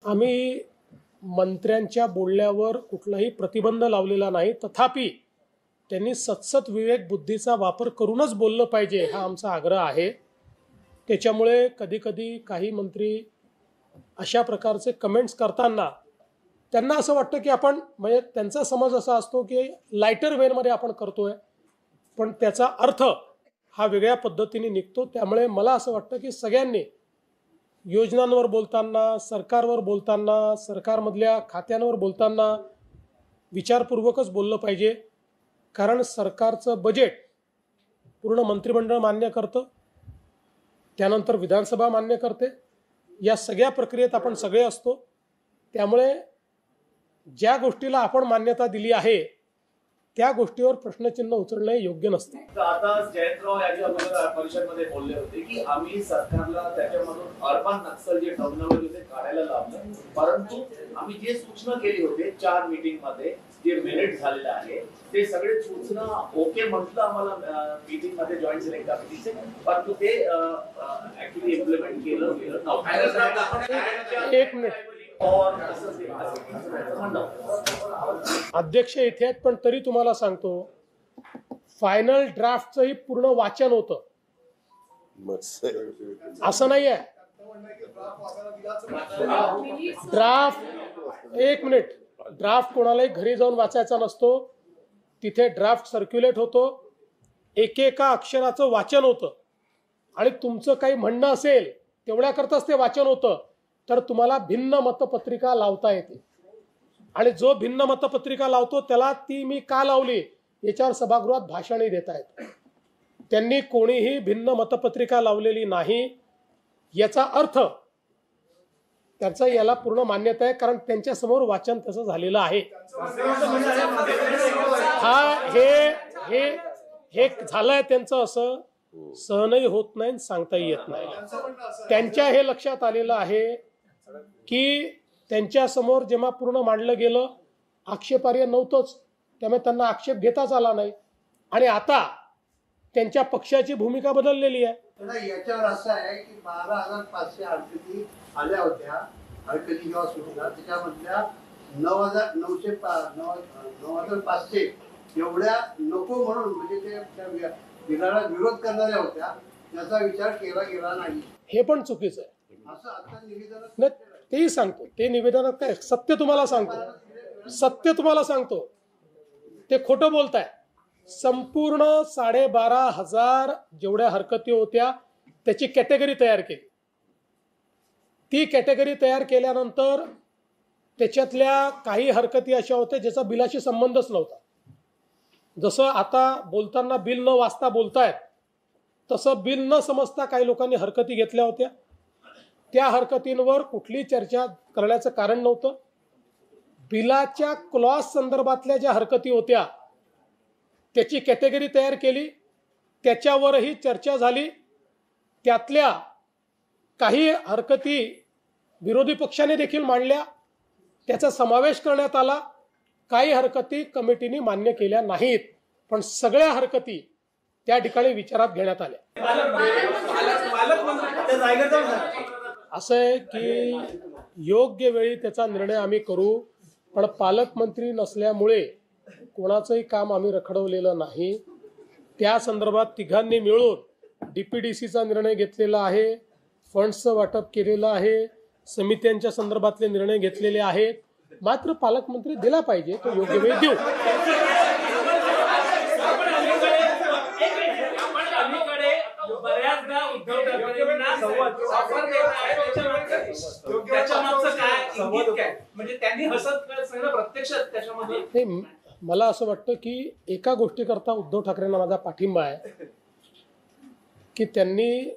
आम्ही मंत्र्यांच्या बोलण्यावर कुठलाही प्रतिबंध लावलेला नाही, तथापि त्यांनी सतसत विवेक बुद्धीचा वापर करूनच बोललं पाहिजे हा आमचा आग्रह आहे। त्याच्यामुळे कधीकधी काही मंत्री अशा प्रकारचे कमेंट्स करताना त्यांना असं वाटतं की आपण म्हणजे त्यांचा समज असा असतो की लाइटर वेमध्ये आपण करतोय, पण त्याचा अर्थ हा वेगळ्या पद्धतीने निघतो। त्यामुळे मला असं वाटतं की सगळ्यांनी योजनांवर बोलताना, सरकारवर बोलताना, सरकारमधल्या खात्यांवर बोलताना विचारपूर्वकच बोललं पाहिजे, कारण सरकारचं बजेट पूर्ण मंत्रिमंडळ मान्य करतं, त्यानंतर विधानसभा मान्य करते। या सगळ्या प्रक्रियेत आपण सगळे असतो, त्यामुळे ज्या गोष्टीला आपण मान्यता दिली आहे त्या गोष्टीवर प्रश्नचिन्ह उचलणे योग्य नसते। आता जयंतराव याच्या अगोदर परिषदेमध्ये बोलले होते की आम्ही सरकारला त्याच्यामधून अर्बन नक्सल जे टर्मिनॉलॉजी ते काढायला लावलं, परंतु आम्ही जे सूचना केली होते 4 मीटिंग मध्ये जे मिनिट झालेले आहे ते सगळे सूचना ओके म्हटलं आम्हाला मीटिंग मध्ये जॉईंट सिलेक्ट कमिटीचे, परंतु ते ऍक्च्युअली इम्प्लिमेंट केलं नव्हतं। एक मिनिट अध्यक्ष इथे आहेत, पण तरी तुम्हाला सांगतो फायनल ड्राफ्टचंही पूर्ण वाचन होतं, असं नाही आहे। ड्राफ्ट एक मिनिट, ड्राफ्ट कोणालाही घरी जाऊन वाचायचा नसतो, तिथे ड्राफ्ट सर्क्युलेट होतो, एकेका अक्षराचं वाचन होतं आणि तुमचं काही म्हणणं असेल तेवढ्याकरताच ते वाचन होतं, तर तुम्हाला भिन्न मतपत्रिका लावता येते आणि जो भिन्न मतपत्रिका लावतो त्याला ती मी का लावली याच्यावर सभागृहात भाषणही देता येतं। त्यांनी कोणीही भिन्न मतपत्रिका लावलेली नाही याचा अर्थ त्याचा याला पूर्ण मान्यता आहे, कारण त्यांच्या समोर वाचन त्याचं झालेलं आहे। हा हे झालंय त्यांचं, असं सहनही होत नाही, सांगताही येत नाही। त्यांच्या हे लक्षात आलेलं आहे की त्यांच्या समोर जेव्हा पूर्ण मांडलं गेलं आक्षेपार्ह नव्हतंच, त्यामुळे त्यांना आक्षेप घेताच आला नाही आणि आता त्यांच्या पक्षाची भूमिका बदललेली आहे। याच्यावर असं आहे की 12,500 हरकती आल्या होत्या, हरकती जेव्हा सुटल्या त्याच्यामधल्या 9,500 एवढ्या नको म्हणून म्हणजे त्या बिलाला विरोध करणाऱ्या होत्या, त्याचा विचार केला गेला नाही, हे पण चुकीचं आहे असं आता निवेदनात तेही सांगतो। ते निवेदनात काय सत्य तुम्हाला सांगतो, ते खोटं बोलताय। संपूर्ण 12,500 जेवढ्या हरकती होत्या त्याची कॅटेगरी तयार केली, ती कॅटेगरी तयार केल्यानंतर त्याच्यातल्या काही हरकती अशा होत्या ज्याचा बिलाशी संबंधच नव्हता। जसं आता बोलताना बिल न वाचता बोलतायत, तसं बिल न समजता काही लोकांनी हरकती घेतल्या होत्या, त्या हरकतींवर कुठली चर्चा करण्याचं कारण नव्हतं। बिलाच्या क्लॉज संदर्भातल्या ज्या हरकती होत्या त्याची कॅटेगरी तयार केली, त्याच्यावरही चर्चा झाली, त्यातल्या काही हरकती विरोधी पक्षाने देखील मांडल्या, त्याचा समावेश करण्यात आला, काही हरकती कमिटीने मान्य केल्या नाहीत, पण सगळ्या हरकती त्या ठिकाणी विचारात घेण्यात आल्या। असं आहे की योग्य वेळी त्याचा निर्णय आम्ही करू, पण पालकमंत्री नसल्यामुळे कोणाचंही काम आम्ही रखडवलेलं नाही। त्या संदर्भात तिघांनी मिळून डीपीडीसीचा निर्णय घेतलेला आहे, फंड्सचं वाटप केलेलं आहे, समित्यांच्या संदर्भातले निर्णय घेतलेले आहेत, मात्र पालकमंत्री दिला पाहिजे तो योग्य वेळ देऊ। मला असं वाटतं की एका गोष्टीकरता उद्धव ठाकरेंना माझा पाठिंबा आहे की त्यांनी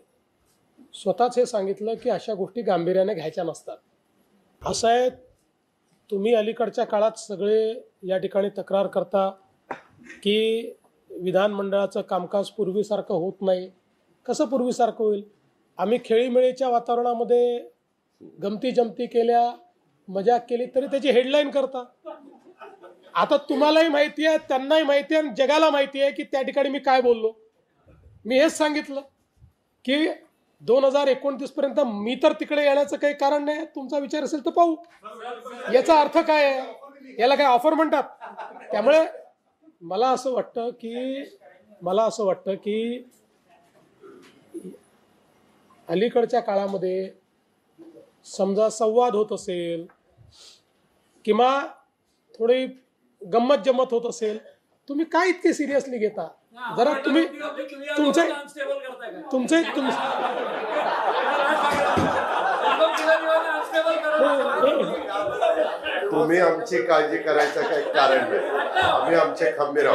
स्वतःच हे सांगितलं की अशा गोष्टी गांभीर्याने घ्यायच्या नसतात। असं आहे, तुम्ही अलीकडच्या काळात सगळे या ठिकाणी तक्रार करता की विधानमंडळाचं कामकाज पूर्वीसारखं होत नाही। कसं पूर्वीसारखं होईल? आम्ही खेळीमेळीच्या वातावरणामध्ये गमती जमती केल्या, मजाक केली तरी त्याची हेडलाईन करता। आता तुम्हालाही माहिती आहे, त्यांनाही माहिती आहे आणि जगाला माहिती आहे की त्या ठिकाणी मी काय बोललो। मी हेच सांगितलं की 2029 पर्यंत मी तर तिकडे येण्याचं काही कारण नाही. तुमचा विचार असेल तर पाहू. याचा अर्थ काय आहे? याला काय ऑफर म्हणतात? त्यामुळे मला असं वाटतं की अलीकडच्या काळामध्ये समजा संवाद होत असेल किंवा थोडी गंमत जम्मत होत असेल, तुम्ही काय इतके सिरियसली घेता? जरा तुम्ही तुमचे तुम्ही आमची काळजी करायचं काही कारण नाही. आम्ही आमचे खंबीर आहोत.